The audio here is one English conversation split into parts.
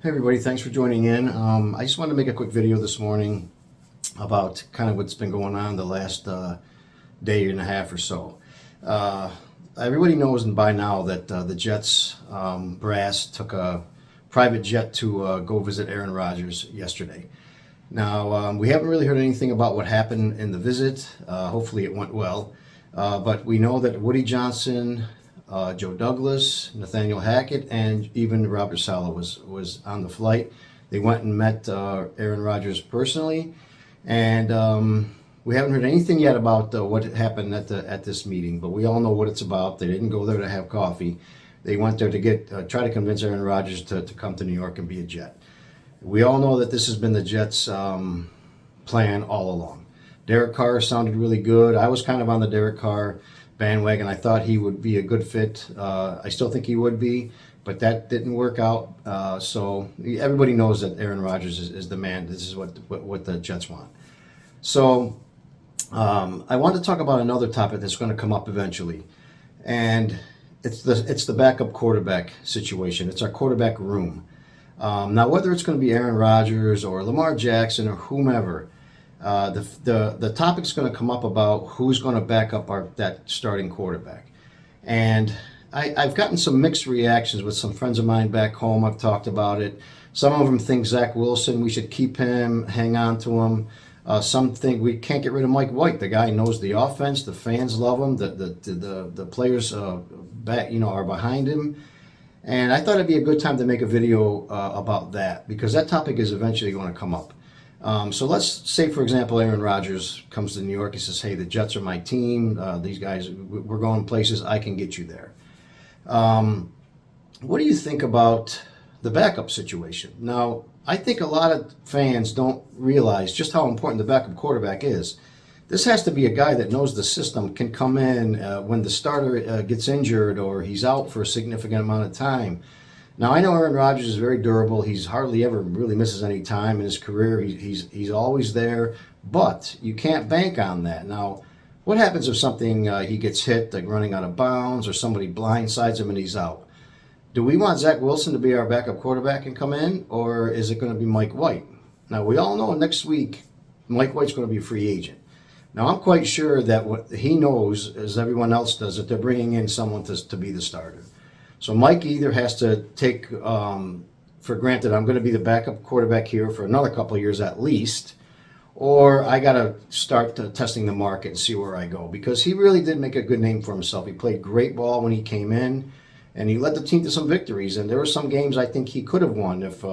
Hey everybody, thanks for joining in. I just wanted to make a quick video this morning about kind of what's been going on the last day and a half or so. Everybody knows by now that the Jets brass took a private jet to go visit Aaron Rodgers yesterday. Now, we haven't really heard anything about what happened in the visit. Hopefully it went well. But we know that Woody Johnson, Joe Douglas, Nathaniel Hackett, and even Robert Saleh was on the flight. They went and met Aaron Rodgers personally, and we haven't heard anything yet about what happened at this meeting. But we all know what it's about. They didn't go there to have coffee. They went there to try to convince Aaron Rodgers to come to New York and be a Jet. We all know that this has been the Jets' plan all along. Derek Carr sounded really good. I was kind of on the Derek Carr bandwagon. I thought he would be a good fit. I still think he would be, but that didn't work out. So everybody knows that Aaron Rodgers is the man. This is what the Jets want. So I want to talk about another topic that's going to come up eventually, and it's the backup quarterback situation. It's our quarterback room. Now, whether it's going to be Aaron Rodgers or Lamar Jackson or whomever, the topic's going to come up about who's going to back up that starting quarterback. And I've gotten some mixed reactions with some friends of mine back home. I've talked about it. Some of them think Zach Wilson, we should keep him, hang on to him. Some think we can't get rid of Mike White. The guy knows the offense. The fans love him. The players are behind him. And I thought it'd be a good time to make a video about that, because that topic is eventually going to come up. So let's say, for example, Aaron Rodgers comes to New York. He says, hey, the Jets are my team. These guys, we're going places. I can get you there. What do you think about the backup situation? Now, I think a lot of fans don't realize just how important the backup quarterback is. This has to be a guy that knows the system, can come in when the starter gets injured or he's out for a significant amount of time. Now, I know Aaron Rodgers is very durable. He's hardly ever really misses any time in his career. He's always there, but you can't bank on that. Now, what happens if something he gets hit, like running out of bounds, or somebody blindsides him and he's out? Do we want Zach Wilson to be our backup quarterback and come in, or is it going to be Mike White? Now, we all know next week Mike White's going to be a free agent. Now, I'm quite sure that what he knows, as everyone else does, that they're bringing in someone to be the starter. So Mike either has to take for granted, I'm going to be the backup quarterback here for another couple of years at least, or I got to start testing the market and see where I go, because he really did make a good name for himself. He played great ball when he came in, and he led the team to some victories. And there were some games I think he could have won. If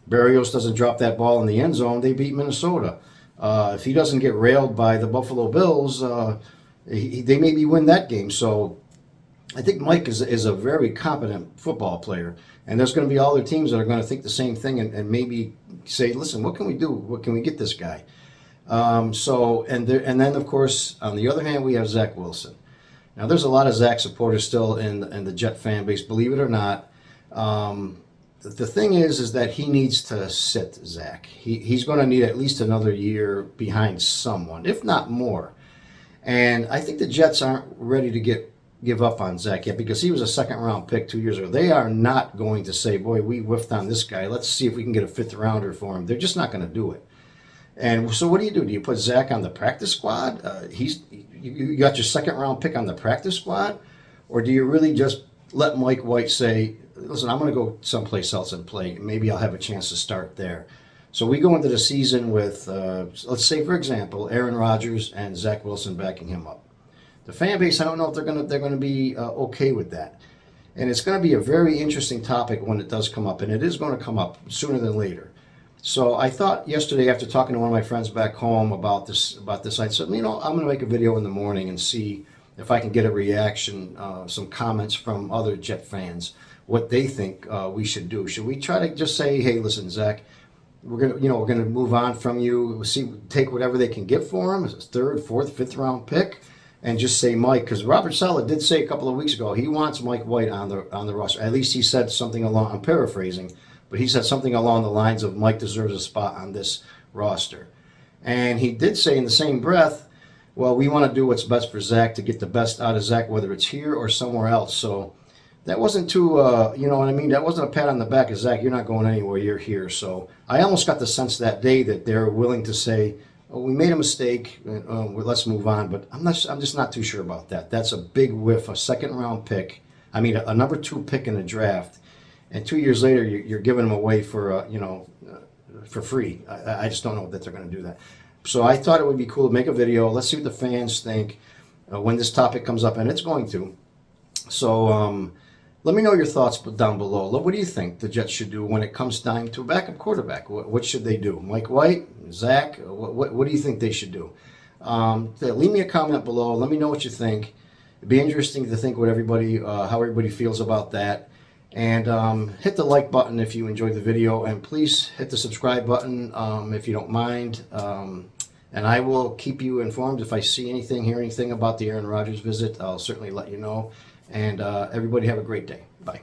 Berrios doesn't drop that ball in the end zone, they beat Minnesota. If he doesn't get railed by the Buffalo Bills, they maybe win that game. So I think Mike is a very competent football player, and there's going to be other teams that are going to think the same thing and maybe say, listen, what can we do? What can we get this guy? And then, of course, on the other hand, we have Zach Wilson. Now, there's a lot of Zach supporters still in the Jet fan base, believe it or not. The thing is that he needs to sit Zach. He's going to need at least another year behind someone, if not more. And I think the Jets aren't ready to give up on Zach yet, because he was a second-round pick 2 years ago. They are not going to say, boy, we whiffed on this guy. Let's see if we can get a fifth-rounder for him. They're just not going to do it. And so what do? Do you put Zach on the practice squad? You got your second-round pick on the practice squad? Or do you really just let Mike White say, listen, I'm going to go someplace else and play. Maybe I'll have a chance to start there. So we go into the season with, let's say, for example, Aaron Rodgers and Zach Wilson backing him up. The fan base, I don't know if they're going to be okay with that. And it's going to be a very interesting topic when it does come up, and it is going to come up sooner than later. So I thought yesterday, after talking to one of my friends back home about this, I said, I'm going to make a video in the morning and see if I can get a reaction, some comments from other Jet fans, what they think we should do. Should we try to just say, hey, listen, Zach, we're gonna move on from you, take whatever they can get for him, a third, fourth, fifth round pick, and just say Mike, because Robert Saleh did say a couple of weeks ago he wants Mike White on the roster. At least he said something along, I'm paraphrasing, but he said something along the lines of Mike deserves a spot on this roster. And he did say in the same breath, well, we want to do what's best for Zach to get the best out of Zach, whether it's here or somewhere else. So that wasn't too, you know what I mean? That wasn't a pat on the back of Zach. You're not going anywhere. You're here. So I almost got the sense that day that they're willing to say, oh, we made a mistake. Let's move on. But I'm just not too sure about that. That's a big whiff, a second round pick. I mean, a number 2 pick in the draft. And 2 years later, you're giving them away for, for free. I just don't know that they're going to do that. So I thought it would be cool to make a video. Let's see what the fans think when this topic comes up, and it's going to. So let me know your thoughts down below. What do you think the Jets should do when it comes time to a backup quarterback? What should they do? Mike White, Zach, what do you think they should do? Leave me a comment below. Let me know what you think. It'd be interesting to think what how everybody feels about that. And hit the like button if you enjoyed the video, and please hit the subscribe button if you don't mind. And I will keep you informed if I see anything, hear anything about the Aaron Rodgers visit. I'll certainly let you know. And everybody have a great day. Bye.